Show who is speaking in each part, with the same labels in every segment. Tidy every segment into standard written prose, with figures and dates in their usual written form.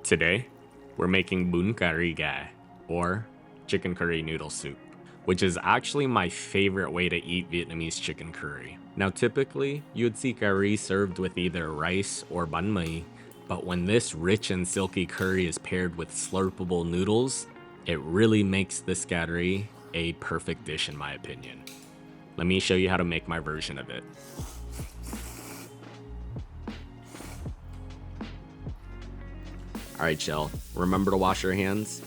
Speaker 1: Today, we're making Bun Ca Ri Ga, or chicken curry noodle soup, which is actually my favorite way to eat Vietnamese chicken curry. Now typically, you would see curry served with either rice or banh mi, but when this rich and silky curry is paired with slurpable noodles, it really makes this cà ri a perfect dish in my opinion. Let me show you how to make my version of it. Alright chill, remember to wash your hands.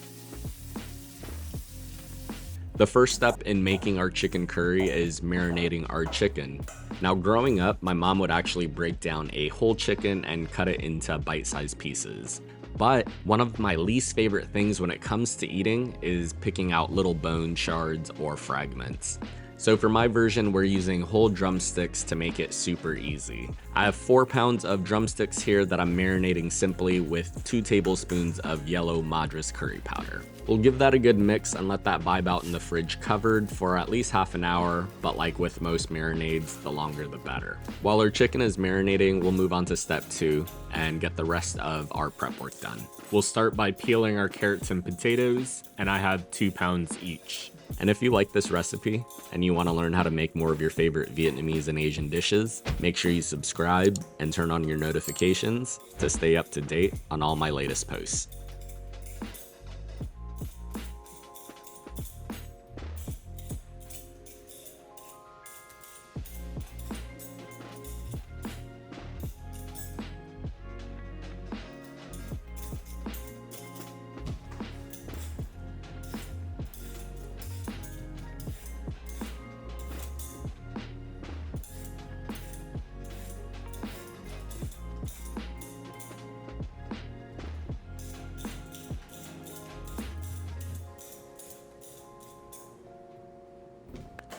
Speaker 1: The first step in making our chicken curry is marinating our chicken. Now growing up, my mom would actually break down a whole chicken and cut it into bite-sized pieces. But one of my least favorite things when it comes to eating is picking out little bone shards or fragments. So for my version, we're using whole drumsticks to make it super easy. I have 4 pounds of drumsticks here that I'm marinating simply with 2 tablespoons of yellow Madras curry powder. We'll give that a good mix and let that vibe out in the fridge covered for at least half an hour, but like with most marinades, the longer the better. While our chicken is marinating, we'll move on to step 2 and get the rest of our prep work done. We'll start by peeling our carrots and potatoes, and I have 2 pounds each. And if you like this recipe and you want to learn how to make more of your favorite Vietnamese and Asian dishes, make sure you subscribe and turn on your notifications to stay up to date on all my latest posts.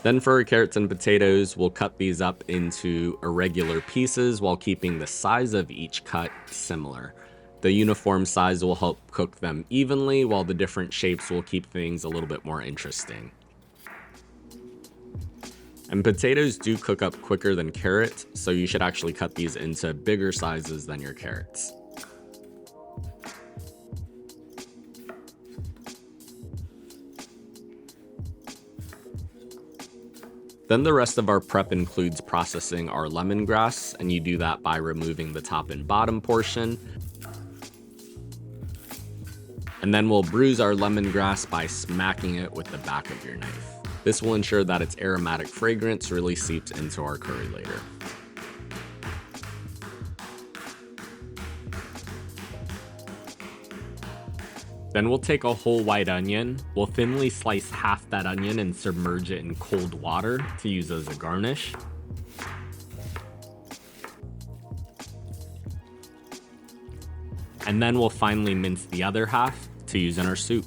Speaker 1: Then for our carrots and potatoes, we'll cut these up into irregular pieces while keeping the size of each cut similar. The uniform size will help cook them evenly, while the different shapes will keep things a little bit more interesting. And potatoes do cook up quicker than carrots, so you should actually cut these into bigger sizes than your carrots. Then the rest of our prep includes processing our lemongrass, and you do that by removing the top and bottom portion. And then we'll bruise our lemongrass by smacking it with the back of your knife. This will ensure that its aromatic fragrance really seeps into our curry later. Then we'll take a whole white onion, we'll thinly slice half that onion and submerge it in cold water to use as a garnish. And then we'll finely mince the other half to use in our soup.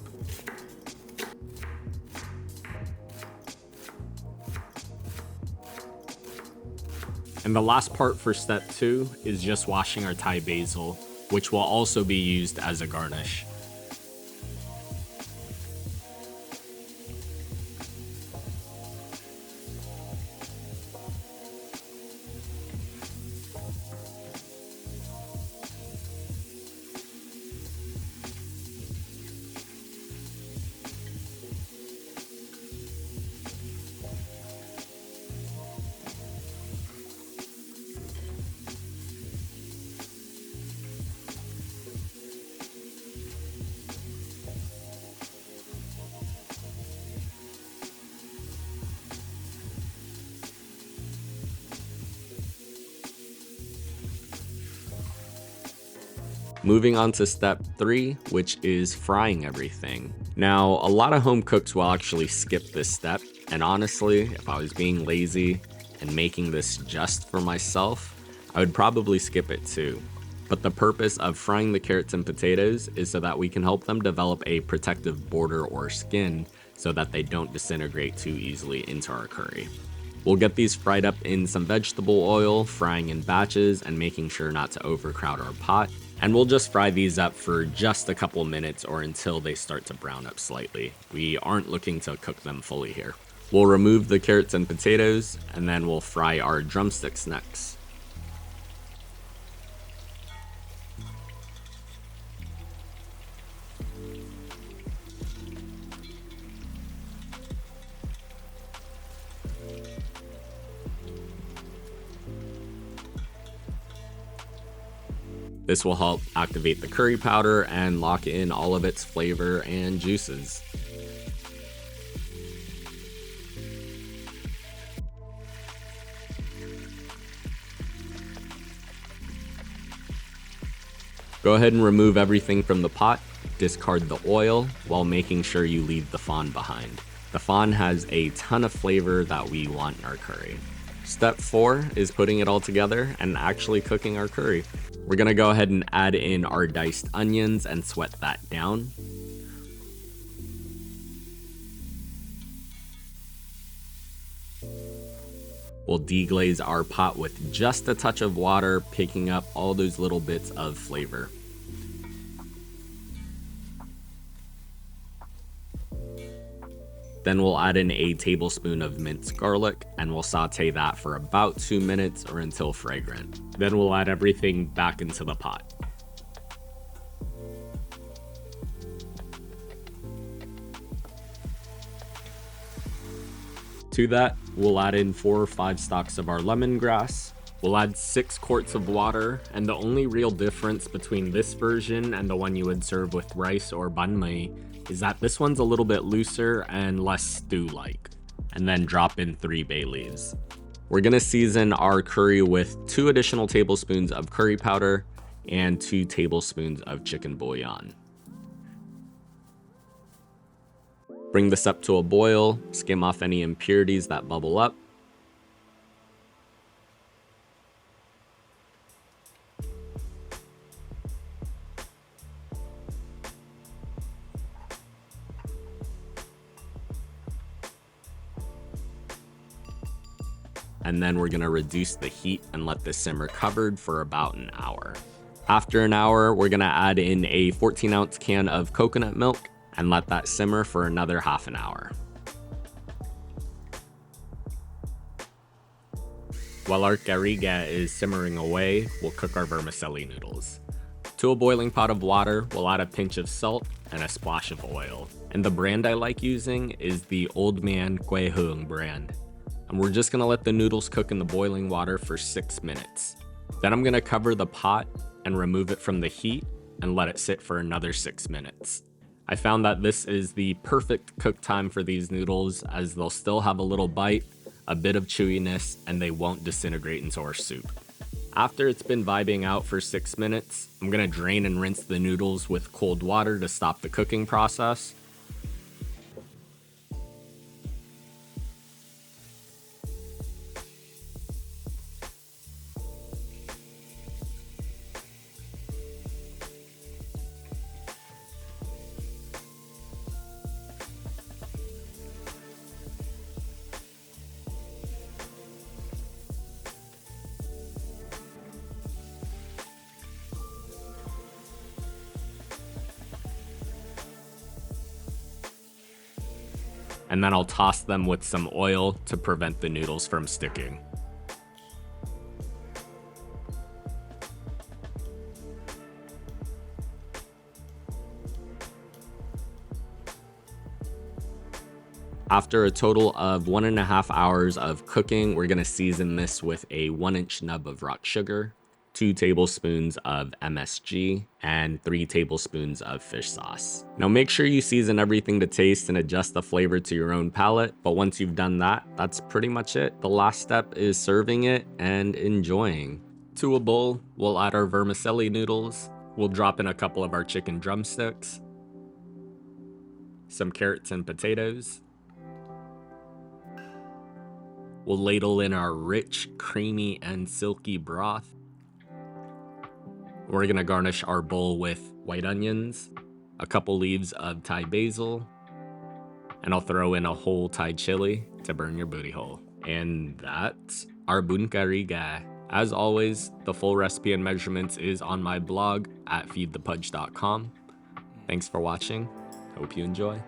Speaker 1: And the last part for step 2 is just washing our Thai basil, which will also be used as a garnish. Moving on to step 3, which is frying everything. Now, a lot of home cooks will actually skip this step, and honestly, if I was being lazy and making this just for myself, I would probably skip it too. But the purpose of frying the carrots and potatoes is so that we can help them develop a protective border or skin so that they don't disintegrate too easily into our curry. We'll get these fried up in some vegetable oil, frying in batches and making sure not to overcrowd our pot. And we'll just fry these up for just a couple minutes or until they start to brown up slightly. We aren't looking to cook them fully here. We'll remove the carrots and potatoes, and then we'll fry our drumsticks next. This will help activate the curry powder and lock in all of its flavor and juices. Go ahead and remove everything from the pot, discard the oil while making sure you leave the fond behind. The fond has a ton of flavor that we want in our curry. Step 4 is putting it all together and actually cooking our curry. We're gonna go ahead and add in our diced onions and sweat that down. We'll deglaze our pot with just a touch of water, picking up all those little bits of flavor. Then we'll add in a tablespoon of minced garlic and we'll saute that for about 2 minutes or until fragrant. Then we'll add everything back into the pot. To that, we'll add in 4 or 5 stalks of our lemongrass. We'll add 6 quarts of water, and the only real difference between this version and the one you would serve with rice or banh mi is that this one's a little bit looser and less stew-like. And then drop in 3 bay leaves. We're gonna season our curry with 2 additional tablespoons of curry powder and 2 tablespoons of chicken bouillon. Bring this up to a boil, skim off any impurities that bubble up. And then we're gonna reduce the heat and let this simmer covered for about an hour. After an hour, we're gonna add in a 14-ounce can of coconut milk and let that simmer for another half an hour. While our Ca Ri Ga is simmering away, we'll cook our vermicelli noodles. To a boiling pot of water, we'll add a pinch of salt and a splash of oil. And the brand I like using is the Old Man Quê Hương brand. And we're just gonna let the noodles cook in the boiling water for 6 minutes. Then I'm gonna cover the pot and remove it from the heat and let it sit for another 6 minutes. I found that this is the perfect cook time for these noodles as they'll still have a little bite, a bit of chewiness, and they won't disintegrate into our soup. After it's been vibing out for 6 minutes, I'm gonna drain and rinse the noodles with cold water to stop the cooking process. And then I'll toss them with some oil to prevent the noodles from sticking. After a total of 1.5 hours of cooking, we're gonna season this with a 1-inch nub of rock sugar, 2 tablespoons of MSG, and 3 tablespoons of fish sauce. Now make sure you season everything to taste and adjust the flavor to your own palate, but once you've done that, that's pretty much it. The last step is serving it and enjoying. To a bowl, we'll add our vermicelli noodles, we'll drop in a couple of our chicken drumsticks, some carrots and potatoes. We'll ladle in our rich, creamy, and silky broth. We're gonna garnish our bowl with white onions, a couple leaves of Thai basil, and I'll throw in a whole Thai chili to burn your booty hole. And that's our Bun Ca Ri Ga. As always, the full recipe and measurements is on my blog at feedthepudge.com. Thanks for watching. Hope you enjoy.